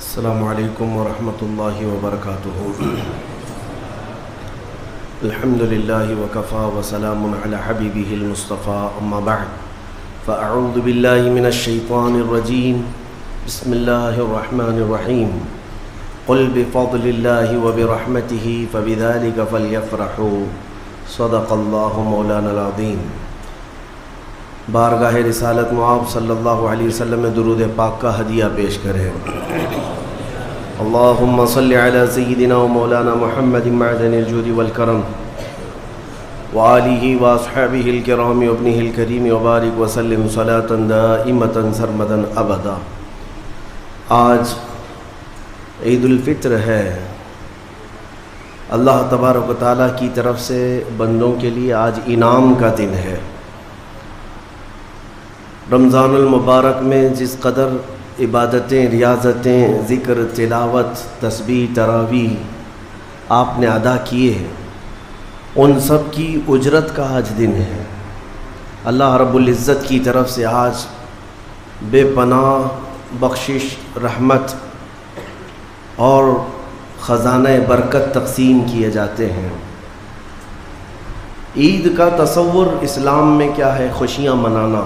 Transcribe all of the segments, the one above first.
السلام علیکم ورحمۃ اللہ وبرکاتہ۔ الحمد للہ وکفا وسلام علی حبیبہ المصطفیٰ، اما بعد فاعوذ باللہ من الشیطان الرجیم، بسم اللہ الرحمن الرحیم۔ قل بفضل اللہ وبرحمتہ فبذلک فلیفرحوا، صدق اللہ مولانا العظیم۔ بارگاہ رسالت معاب صلی اللہ علیہ وسلم میں درود پاک کا ہدیہ پیش کریں۔ اللہم صلی علی سیدنا و مولانا محمد معدن الجود والکرم وآلہ واصحابہ الکرام وابنہ الکریم وبارک وسلم صلاة دائمة سرمدا ابدا۔ آج عید الفطر ہے۔ اللہ تبارک و تعالیٰ کی طرف سے بندوں کے لیے آج انعام کا دن ہے۔ رمضان المبارک میں جس قدر عبادتیں، ریاضتیں، ذکر، تلاوت، تسبیح، تراویح آپ نے ادا کیے ہیں، ان سب کی اجرت کا آج دن ہے۔ اللہ رب العزت کی طرف سے آج بے پناہ بخشش، رحمت اور خزانہ برکت تقسیم کیے جاتے ہیں۔ عید کا تصور اسلام میں کیا ہے؟ خوشیاں منانا۔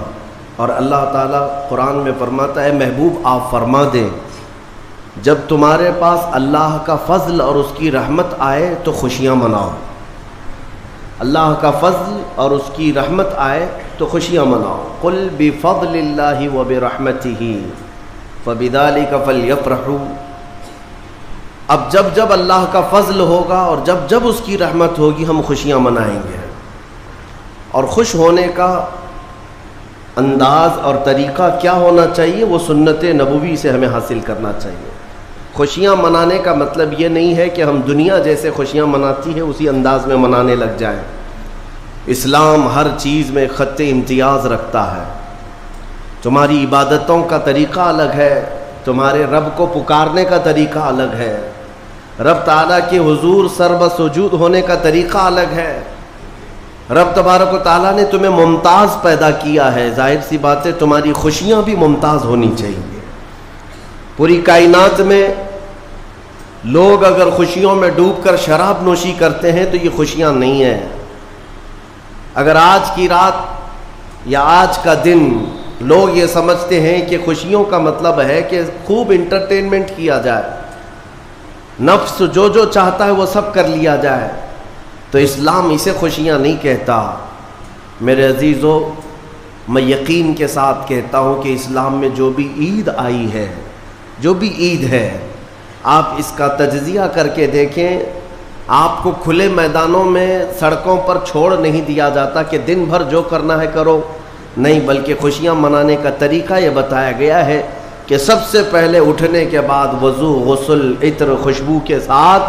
اور اللہ تعالیٰ قرآن میں فرماتا ہے، محبوب آپ فرما دیں جب تمہارے پاس اللہ کا فضل اور اس کی رحمت آئے تو خوشیاں مناؤ۔ اللہ کا فضل اور اس کی رحمت آئے تو خوشیاں مناؤ۔ قل بفضل اللہ وبرحمتہ فبذلک فلیفرحوا۔ اب جب اللہ کا فضل ہوگا اور جب اس کی رحمت ہوگی ہم خوشیاں منائیں گے۔ اور خوش ہونے کا انداز اور طریقہ کیا ہونا چاہیے؟ وہ سنت نبوی سے ہمیں حاصل کرنا چاہیے۔ خوشیاں منانے کا مطلب یہ نہیں ہے کہ ہم دنیا جیسے خوشیاں مناتی ہے اسی انداز میں منانے لگ جائیں۔ اسلام ہر چیز میں خط امتیاز رکھتا ہے۔ تمہاری عبادتوں کا طریقہ الگ ہے، تمہارے رب کو پکارنے کا طریقہ الگ ہے، رب تعالیٰ کے حضور سر بسجود ہونے کا طریقہ الگ ہے۔ رب تبارک و تعالیٰ نے تمہیں ممتاز پیدا کیا ہے، ظاہر سی بات ہے تمہاری خوشیاں بھی ممتاز ہونی چاہیے۔ پوری کائنات میں لوگ اگر خوشیوں میں ڈوب کر شراب نوشی کرتے ہیں تو یہ خوشیاں نہیں ہیں۔ اگر آج کی رات یا آج کا دن لوگ یہ سمجھتے ہیں کہ خوشیوں کا مطلب ہے کہ خوب انٹرٹینمنٹ کیا جائے، نفس جو چاہتا ہے وہ سب کر لیا جائے، تو اسلام اسے خوشیاں نہیں کہتا۔ میرے عزیزو، میں یقین کے ساتھ کہتا ہوں کہ اسلام میں جو بھی عید آئی ہے، جو بھی عید ہے، آپ اس کا تجزیہ کر کے دیکھیں۔ آپ کو کھلے میدانوں میں سڑکوں پر چھوڑ نہیں دیا جاتا کہ دن بھر جو کرنا ہے کرو، نہیں، بلکہ خوشیاں منانے کا طریقہ یہ بتایا گیا ہے کہ سب سے پہلے اٹھنے کے بعد وضو، غسل، عطر، خوشبو کے ساتھ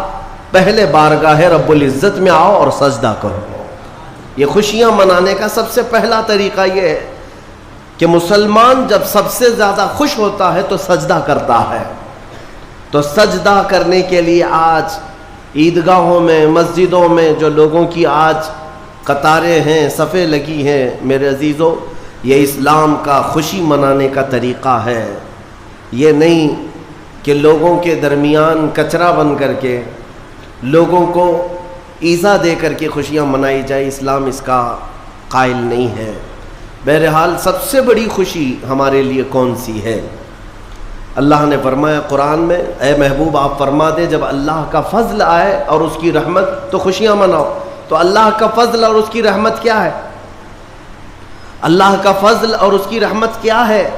پہلے بارگاہ رب العزت میں آؤ اور سجدہ کرو۔ یہ خوشیاں منانے کا سب سے پہلا طریقہ یہ ہے کہ مسلمان جب سب سے زیادہ خوش ہوتا ہے تو سجدہ کرتا ہے۔ تو سجدہ کرنے کے لیے آج عیدگاہوں میں، مسجدوں میں جو لوگوں کی آج قطاریں ہیں، صفیں لگی ہیں، میرے عزیزو، یہ اسلام کا خوشی منانے کا طریقہ ہے۔ یہ نہیں کہ لوگوں کے درمیان کچرا بن کر کے، لوگوں کو ایذا دے کر کے خوشیاں منائی جائے، اسلام اس کا قائل نہیں ہے۔ بہرحال سب سے بڑی خوشی ہمارے لیے کون سی ہے؟ اللہ نے فرمایا قرآن میں، اے محبوب آپ فرما دیں جب اللہ کا فضل آئے اور اس کی رحمت تو خوشیاں مناؤ۔ تو اللہ کا فضل اور اس کی رحمت کیا ہے؟ اللہ کا فضل اور اس کی رحمت کیا ہے؟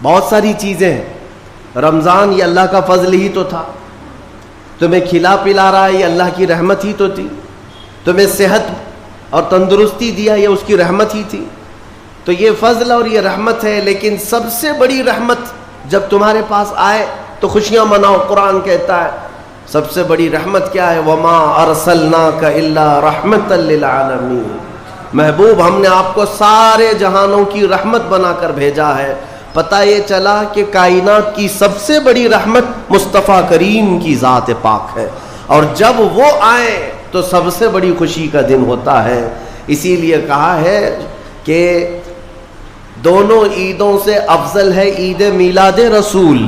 بہت ساری چیزیں ہیں۔ رمضان یہ اللہ کا فضل ہی تو تھا، تمہیں کھلا پلا رہا ہے یہ اللہ کی رحمت ہی تو تھی، تمہیں صحت اور تندرستی دیا یہ اس کی رحمت ہی تھی۔ تو یہ فضل اور یہ رحمت ہے، لیکن سب سے بڑی رحمت جب تمہارے پاس آئے تو خوشیاں مناؤ۔ قرآن کہتا ہے سب سے بڑی رحمت کیا ہے؟ وَمَا أَرْسَلْنَاكَ إِلَّا رَحْمَةً لِّلْعَالَمِينَ۔ محبوب ہم نے آپ کو سارے جہانوں کی رحمت بنا کر بھیجا ہے۔ پتہ یہ چلا کہ کائنات کی سب سے بڑی رحمت مصطفیٰ کریم کی ذات پاک ہے، اور جب وہ آئیں تو سب سے بڑی خوشی کا دن ہوتا ہے۔ اسی لیے کہا ہے کہ دونوں عیدوں سے افضل ہے عید میلاد رسول۔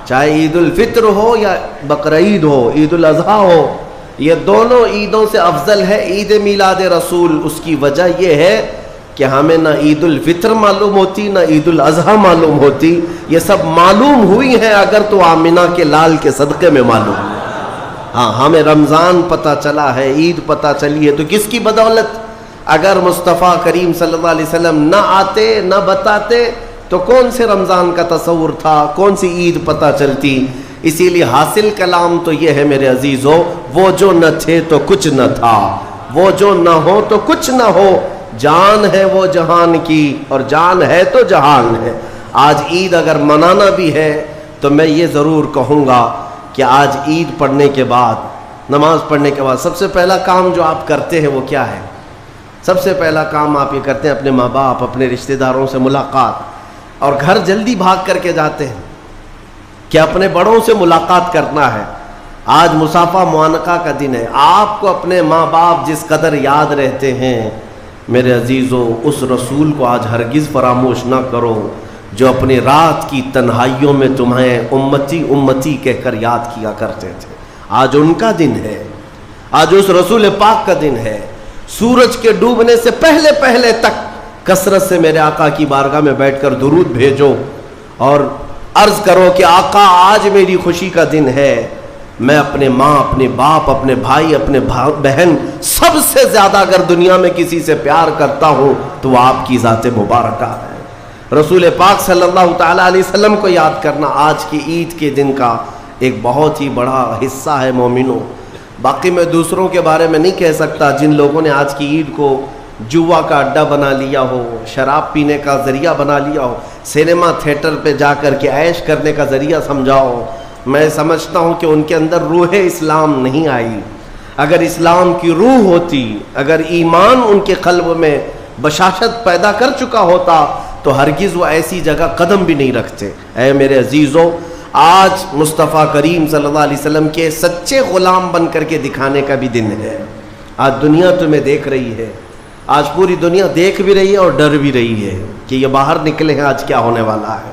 چاہے عید الفطر ہو یا بقرعید ہو، عید الاضحیٰ ہو، یہ دونوں عیدوں سے افضل ہے عید میلاد رسول۔ اس کی وجہ یہ ہے کہ ہمیں نہ عید الفطر معلوم ہوتی نہ عید الاضحیٰ معلوم ہوتی، یہ سب معلوم ہوئی ہیں اگر تو آمنہ کے لال کے صدقے میں معلوم۔ ہاں، ہمیں رمضان پتہ چلا ہے، عید پتہ چلی ہے، تو کس کی بدولت؟ اگر مصطفیٰ کریم صلی اللہ علیہ وسلم نہ آتے نہ بتاتے تو کون سے رمضان کا تصور تھا، کون سی عید پتہ چلتی؟ اسی لیے حاصل کلام تو یہ ہے میرے عزیزو، وہ جو نہ تھے تو کچھ نہ تھا، وہ جو نہ ہو تو کچھ نہ ہو، جان ہے وہ جہان کی اور جان ہے تو جہان ہے۔ آج عید اگر منانا بھی ہے تو میں یہ ضرور کہوں گا کہ آج عید پڑھنے کے بعد، نماز پڑھنے کے بعد سب سے پہلا کام جو آپ کرتے ہیں وہ کیا ہے؟ سب سے پہلا کام آپ یہ کرتے ہیں اپنے ماں باپ، اپنے رشتہ داروں سے ملاقات، اور گھر جلدی بھاگ کر کے جاتے ہیں کہ اپنے بڑوں سے ملاقات کرنا ہے۔ آج مصافحہ معانقہ کا دن ہے، آپ کو اپنے ماں باپ جس قدر یاد رہتے ہیں میرے عزیزو، اس رسول کو آج ہرگز فراموش نہ کرو جو اپنی رات کی تنہائیوں میں تمہیں امتی امتی کہہ کر یاد کیا کرتے تھے۔ آج ان کا دن ہے، آج اس رسول پاک کا دن ہے۔ سورج کے ڈوبنے سے پہلے پہلے تک کثرت سے میرے آقا کی بارگاہ میں بیٹھ کر درود بھیجو اور عرض کرو کہ آقا آج میری خوشی کا دن ہے، میں اپنے ماں، اپنے باپ، اپنے بھائی، اپنے بہن، سب سے زیادہ اگر دنیا میں کسی سے پیار کرتا ہوں تو وہ آپ کی ذات مبارکہ ہے۔ رسول پاک صلی اللہ تعالیٰ علیہ وسلم کو یاد کرنا آج کی عید کے دن کا ایک بہت ہی بڑا حصہ ہے مومنوں۔ باقی میں دوسروں کے بارے میں نہیں کہہ سکتا جن لوگوں نے آج کی عید کو جوا کا اڈا بنا لیا ہو، شراب پینے کا ذریعہ بنا لیا ہو، سینما تھیٹر پہ جا کر کے عیش کرنے کا ذریعہ سمجھاؤ۔ میں سمجھتا ہوں کہ ان کے اندر روح اسلام نہیں آئی۔ اگر اسلام کی روح ہوتی، اگر ایمان ان کے قلب میں بشاشت پیدا کر چکا ہوتا تو ہرگز وہ ایسی جگہ قدم بھی نہیں رکھتے۔ اے میرے عزیزو، آج مصطفیٰ کریم صلی اللہ علیہ وسلم کے سچے غلام بن کر کے دکھانے کا بھی دن ہے۔ آج دنیا تمہیں دیکھ رہی ہے، آج پوری دنیا دیکھ بھی رہی ہے اور ڈر بھی رہی ہے کہ یہ باہر نکلے ہیں آج کیا ہونے والا ہے۔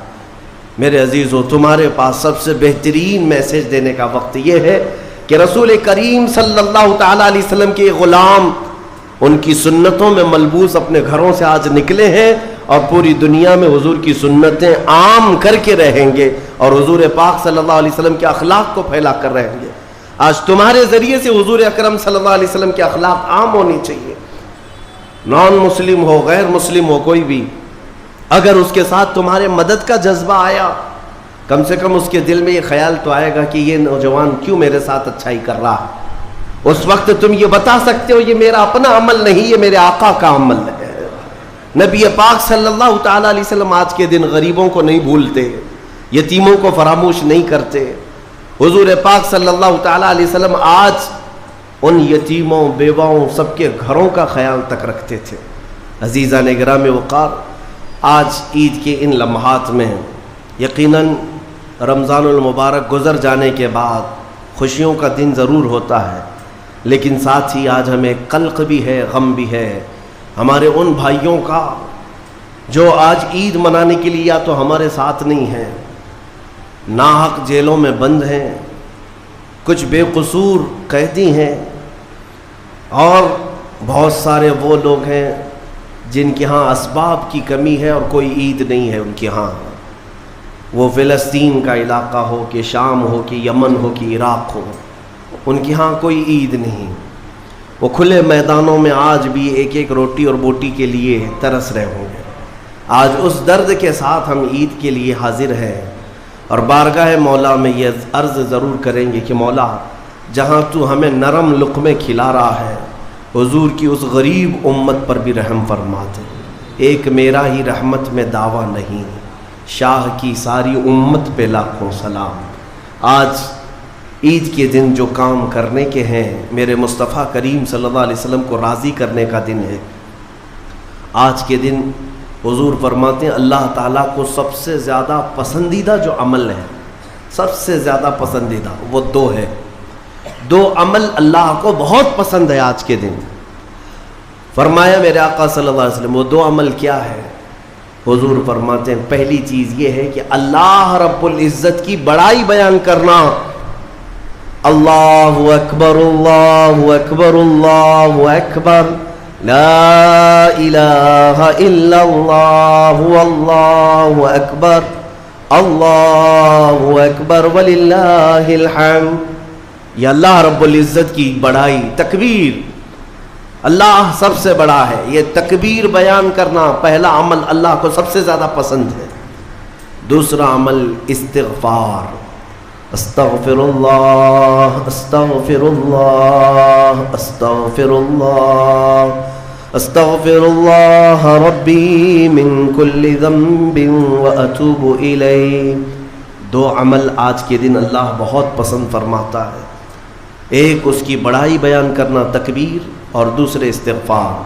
میرے عزیزو، تمہارے پاس سب سے بہترین میسج دینے کا وقت یہ ہے کہ رسول کریم صلی اللہ تعالیٰ علیہ وسلم کے غلام ان کی سنتوں میں ملبوس اپنے گھروں سے آج نکلے ہیں اور پوری دنیا میں حضور کی سنتیں عام کر کے رہیں گے اور حضور پاک صلی اللہ علیہ وسلم کے اخلاق کو پھیلا کر رہیں گے۔ آج تمہارے ذریعے سے حضور اکرم صلی اللہ علیہ وسلم کے اخلاق عام ہونی چاہیے۔ نان مسلم ہو، غیر مسلم ہو، کوئی بھی اگر اس کے ساتھ تمہارے مدد کا جذبہ آیا، کم سے کم اس کے دل میں یہ خیال تو آئے گا کہ یہ نوجوان کیوں میرے ساتھ اچھائی کر رہا ہے۔ اس وقت تم یہ بتا سکتے ہو یہ میرا اپنا عمل نہیں، یہ میرے آقا کا عمل ہے۔ نبی پاک صلی اللہ تعالیٰ علیہ وسلم آج کے دن غریبوں کو نہیں بھولتے، یتیموں کو فراموش نہیں کرتے۔ حضور پاک صلی اللہ تعالیٰ علیہ وسلم آج ان یتیموں، بیواؤں، سب کے گھروں کا خیال تک رکھتے تھے۔ عزیزان گرامی وقار، آج عید کے ان لمحات میں یقیناً رمضان المبارک گزر جانے کے بعد خوشیوں کا دن ضرور ہوتا ہے، لیکن ساتھ ہی آج ہمیں قلق بھی ہے، غم بھی ہے ہمارے ان بھائیوں کا جو آج عید منانے کے لیے یا تو ہمارے ساتھ نہیں ہیں، ناحق جیلوں میں بند ہیں، کچھ بے قصور قیدی ہیں، اور بہت سارے وہ لوگ ہیں جن کے ہاں اسباب کی کمی ہے اور کوئی عید نہیں ہے ان کے ہاں۔ وہ فلسطین کا علاقہ ہو کہ شام ہو کہ یمن ہو کہ عراق ہو، ان کے ہاں کوئی عید نہیں۔ وہ کھلے میدانوں میں آج بھی ایک ایک روٹی اور بوٹی کے لیے ترس رہے ہوں گے۔ آج اس درد کے ساتھ ہم عید کے لیے حاضر ہیں اور بارگاہ مولا میں یہ عرض ضرور کریں گے کہ مولا، جہاں تو ہمیں نرم لقمے کھلا رہا ہے، حضور کی اس غریب امت پر بھی رحم فرما دے۔ ایک میرا ہی رحمت میں دعویٰ نہیں، شاہ کی ساری امت پہ لاکھوں سلام۔ آج عید کے دن جو کام کرنے کے ہیں، میرے مصطفیٰ کریم صلی اللہ علیہ وسلم کو راضی کرنے کا دن ہے۔ آج کے دن حضور فرماتے ہیں اللہ تعالیٰ کو سب سے زیادہ پسندیدہ جو عمل ہے، سب سے زیادہ پسندیدہ وہ دو ہے۔ دو عمل اللہ کو بہت پسند ہے آج کے دن۔ فرمایا میرے آقا صلی اللہ علیہ وسلم، وہ دو عمل کیا ہے؟ حضور فرماتے ہیں پہلی چیز یہ ہے کہ اللہ رب العزت کی بڑائی بیان کرنا. اللہ اکبر اللہ اکبر اللہ اکبر لا الہ الا اللہ واللہ اکبر اللہ اکبر وللہ الحمد. یہ اللہ رب العزت کی بڑائی تکبیر. اللہ سب سے بڑا ہے. یہ تکبیر بیان کرنا پہلا عمل اللہ کو سب سے زیادہ پسند ہے. دوسرا عمل استغفار. استغفر اللہ استغفر اللہ استغفر اللہ استغفر اللہ ربی من کل ذنب واتوب الیہ. دو عمل آج کے دن اللہ بہت پسند فرماتا ہے. ایک اس کی بڑائی بیان کرنا تکبیر اور دوسرے استغفار.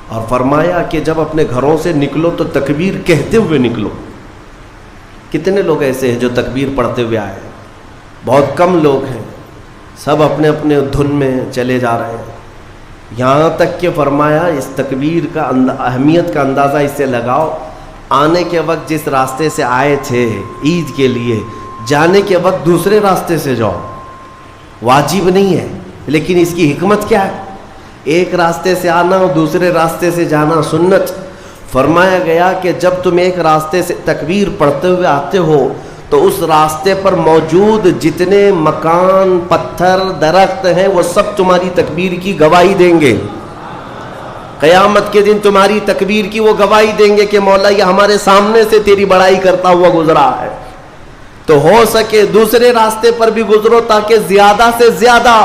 اور فرمایا کہ جب اپنے گھروں سے نکلو تو تکبیر کہتے ہوئے نکلو. کتنے لوگ ایسے ہیں جو تکبیر پڑھتے ہوئے آئے؟ بہت کم لوگ ہیں. سب اپنے اپنے دھن میں چلے جا رہے ہیں. یہاں تک کہ فرمایا اس تکبیر کا اہمیت کا اندازہ اس سے لگاؤ. آنے کے وقت جس راستے سے آئے تھے عید کے لیے، جانے کے وقت دوسرے راستے سے جاؤ. واجب نہیں ہے لیکن اس کی حکمت کیا ہے؟ ایک راستے سے آنا اور دوسرے راستے سے جانا سنت. فرمایا گیا کہ جب تم ایک راستے سے تکبیر پڑھتے ہوئے آتے ہو تو اس راستے پر موجود جتنے مکان، پتھر، درخت ہیں وہ سب تمہاری تکبیر کی گواہی دیں گے. قیامت کے دن تمہاری تکبیر کی وہ گواہی دیں گے کہ مولا یہ ہمارے سامنے سے تیری بڑائی کرتا ہوا گزرا ہے. تو ہو سکے دوسرے راستے پر بھی گزرو تاکہ زیادہ سے زیادہ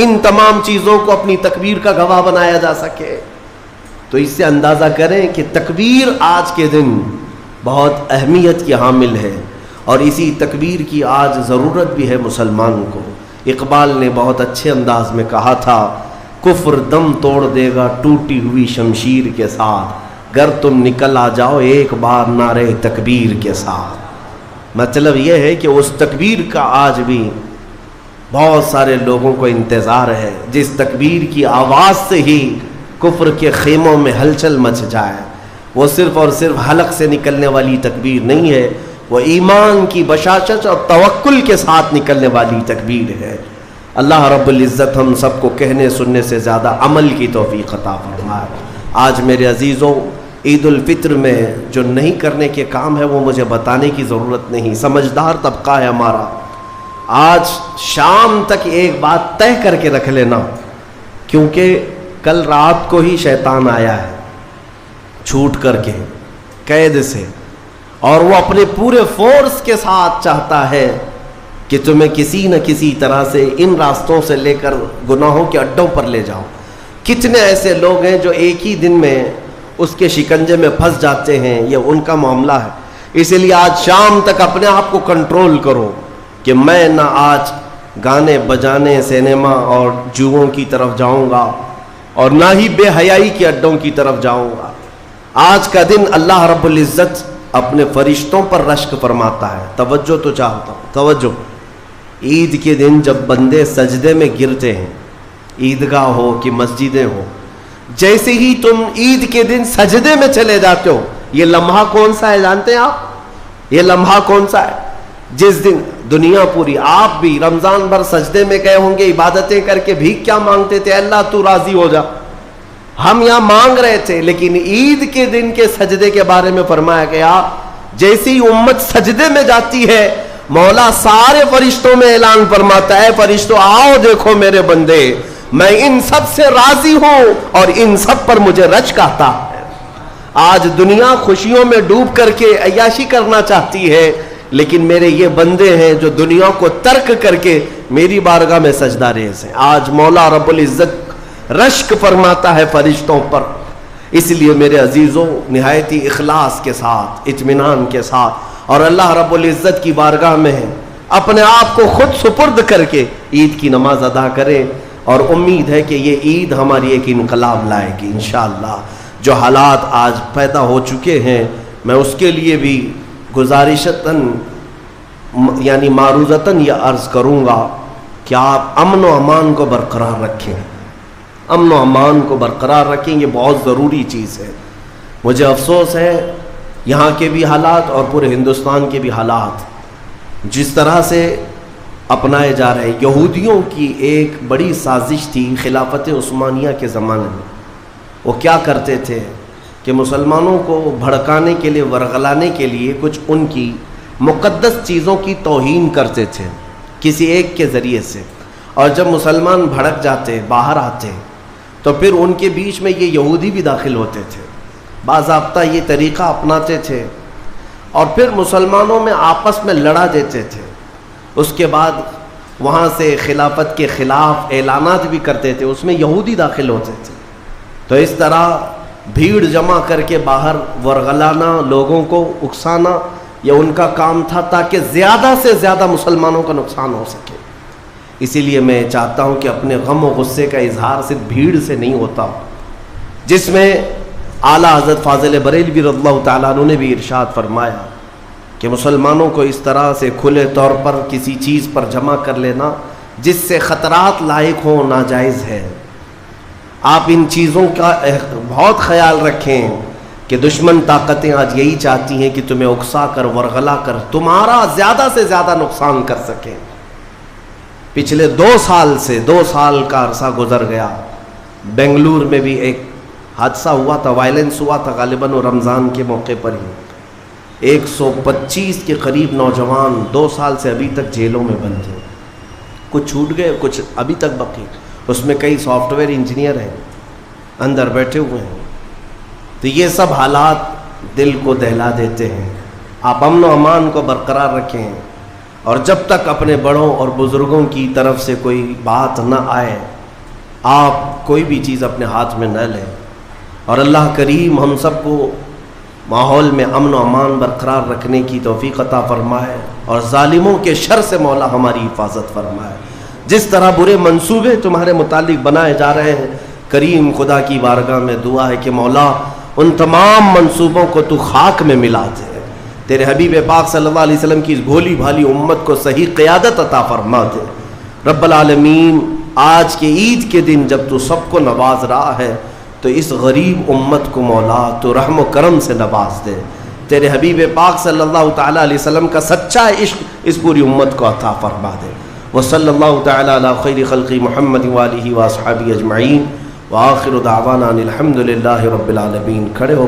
ان تمام چیزوں کو اپنی تکبیر کا گواہ بنایا جا سکے. تو اس سے اندازہ کریں کہ تکبیر آج کے دن بہت اہمیت کی حامل ہے اور اسی تکبیر کی آج ضرورت بھی ہے مسلمان کو. اقبال نے بہت اچھے انداز میں کہا تھا کفر دم توڑ دے گا ٹوٹی ہوئی شمشیر کے ساتھ، گر تم نکل آ جاؤ ایک بار نعرے تکبیر کے ساتھ. مطلب یہ ہے کہ اس تکبیر کا آج بھی بہت سارے لوگوں کو انتظار ہے جس تکبیر کی آواز سے ہی کفر کے خیموں میں ہلچل مچ جائے. وہ صرف اور صرف حلق سے نکلنے والی تکبیر نہیں ہے، وہ ایمان کی بشاشت اور توکل کے ساتھ نکلنے والی تکبیر ہے. اللہ رب العزت ہم سب کو کہنے سننے سے زیادہ عمل کی توفیق عطا فرمائے. آج میرے عزیزوں عید الفطر میں جو نہیں کرنے کے کام ہے وہ مجھے بتانے کی ضرورت نہیں. سمجھدار طبقہ ہے ہمارا. آج شام تک ایک بات طے کر کے رکھ لینا، کیونکہ کل رات کو ہی شیطان آیا ہے چھوٹ کر کے قید سے، اور وہ اپنے پورے فورس کے ساتھ چاہتا ہے کہ تمہیں کسی نہ کسی طرح سے ان راستوں سے لے کر گناہوں کے اڈوں پر لے جاؤ. کتنے ایسے لوگ ہیں جو ایک ہی دن میں اس کے شکنجے میں پھنس جاتے ہیں. یہ ان کا معاملہ ہے. اسی لیے آج شام تک اپنے آپ کو کنٹرول کرو کہ میں نہ آج گانے بجانے، سینما اور جوؤں کی طرف جاؤں گا اور نہ ہی بے حیائی کے اڈوں کی طرف جاؤں گا. آج کا دن اللہ رب العزت اپنے فرشتوں پر رشک فرماتا ہے. توجہ تو چاہتا ہوں، توجہ. عید کے دن جب بندے سجدے میں گرتے ہیں، عیدگاہ ہو کہ مسجدیں ہو، جیسے ہی تم عید کے دن سجدے میں چلے جاتے ہو، یہ لمحہ کون سا ہے جانتے ہیں آپ؟ یہ لمحہ کون سا ہے؟ جس دن دنیا پوری، آپ بھی رمضان بھر سجدے میں گئے ہوں گے، عبادتیں کر کے بھیک کیا مانگتے تھے؟ اللہ تو راضی ہو جا. ہم یہاں مانگ رہے تھے، لیکن عید کے دن کے سجدے کے بارے میں فرمایا گیا جیسی امت سجدے میں جاتی ہے، مولا سارے فرشتوں میں اعلان فرماتا ہے فرشتوں آؤ دیکھو میرے بندے، میں ان سب سے راضی ہوں اور ان سب پر مجھے رشک آتا ہے. آج دنیا خوشیوں میں ڈوب کر کے عیاشی کرنا چاہتی ہے، لیکن میرے یہ بندے ہیں جو دنیا کو ترک کر کے میری بارگاہ میں سجدہ ریز ہیں. آج مولا رب العزت رشک فرماتا ہے فرشتوں پر. اس لیے میرے عزیزوں نہایتی اخلاص کے ساتھ، اطمینان کے ساتھ اور اللہ رب العزت کی بارگاہ میں اپنے آپ کو خود سپرد کر کے عید کی نماز ادا کریں، اور امید ہے کہ یہ عید ہماری ایک انقلاب لائے گی انشاءاللہ. جو حالات آج پیدا ہو چکے ہیں میں اس کے لیے بھی گزارشتاً یعنی معروضتاً یہ عرض کروں گا کہ آپ امن و امان کو برقرار رکھیں. امن و امان کو برقرار رکھیں، یہ بہت ضروری چیز ہے. مجھے افسوس ہے یہاں کے بھی حالات اور پورے ہندوستان کے بھی حالات جس طرح سے اپنائے جا رہے ہیں۔ یہودیوں کی ایک بڑی سازش تھی خلافت عثمانیہ کے زمانے میں۔ وہ کیا کرتے تھے کہ مسلمانوں کو بھڑکانے کے لیے، ورغلانے کے لیے کچھ ان کی مقدس چیزوں کی توہین کرتے تھے کسی ایک کے ذریعے سے، اور جب مسلمان بھڑک جاتے، باہر آتے، تو پھر ان کے بیچ میں یہ یہودی بھی داخل ہوتے تھے، باضابطہ یہ طریقہ اپناتے تھے، اور پھر مسلمانوں میں آپس میں لڑا دیتے تھے۔ اس کے بعد وہاں سے خلافت کے خلاف اعلانات بھی کرتے تھے، اس میں یہودی داخل ہوتے تھے۔ تو اس طرح بھیڑ جمع کر کے باہر ورغلانا، لوگوں کو اکسانا، یہ ان کا کام تھا تاکہ زیادہ سے زیادہ مسلمانوں کا نقصان ہو سکے۔ اسی لیے میں چاہتا ہوں کہ اپنے غم و غصے کا اظہار صرف بھیڑ سے نہیں ہوتا، جس میں اعلیٰ حضرت فاضل بریلوی رضی اللہ تعالیٰ عنہ نے بھی ارشاد فرمایا کہ مسلمانوں کو اس طرح سے کھلے طور پر کسی چیز پر جمع کر لینا جس سے خطرات لاحق ہوں ناجائز ہے۔ آپ ان چیزوں کا بہت خیال رکھیں کہ دشمن طاقتیں آج یہی چاہتی ہیں کہ تمہیں اکسا کر، ورغلا کر تمہارا زیادہ سے زیادہ نقصان کر سکیں۔ پچھلے 2 سال کا عرصہ گزر گیا، بنگلور میں بھی ایک حادثہ ہوا تھا، وائلنس ہوا تھا، غالباً رمضان کے موقع پر ہی 125 کے قریب نوجوان 2 سال سے ابھی تک جیلوں میں بند ہیں، کچھ چھوٹ گئے، کچھ ابھی تک باقی، اس میں کئی سافٹ ویئر انجینئر ہیں اندر بیٹھے ہوئے ہیں۔ تو یہ سب حالات دل کو دہلا دیتے ہیں۔ آپ امن و امان کو برقرار رکھیں، اور جب تک اپنے بڑوں اور بزرگوں کی طرف سے کوئی بات نہ آئے، آپ کوئی بھی چیز اپنے ہاتھ میں نہ لیں، اور اللہ کریم ہم سب کو ماحول میں امن و امان برقرار رکھنے کی توفیق عطا فرمائے، اور ظالموں کے شر سے مولا ہماری حفاظت فرمائے۔ جس طرح برے منصوبے تمہارے متعلق بنائے جا رہے ہیں، کریم خدا کی بارگاہ میں دعا ہے کہ مولا ان تمام منصوبوں کو تو خاک میں ملا دے، تیرے حبیب پاک صلی اللہ علیہ وسلم کی اس بھولی بھالی امت کو صحیح قیادت عطا فرما دے۔ رب العالمین، آج کے عید کے دن جب تو سب کو نواز رہا ہے تو اس غریب امت کو مولا تو رحم و کرم سے نواز دے، تیرے حبیب پاک صلی اللہ تعالیٰ علیہ وسلم کا سچا عشق اس پوری امت کو عطا فرما دے۔ وصلی اللہ تعالیٰ علی خیر خلق محمد وآلہ واصحابہ اجمعین، وآخر دعوانا الحمد للہ رب العالمین۔ کھڑے ہو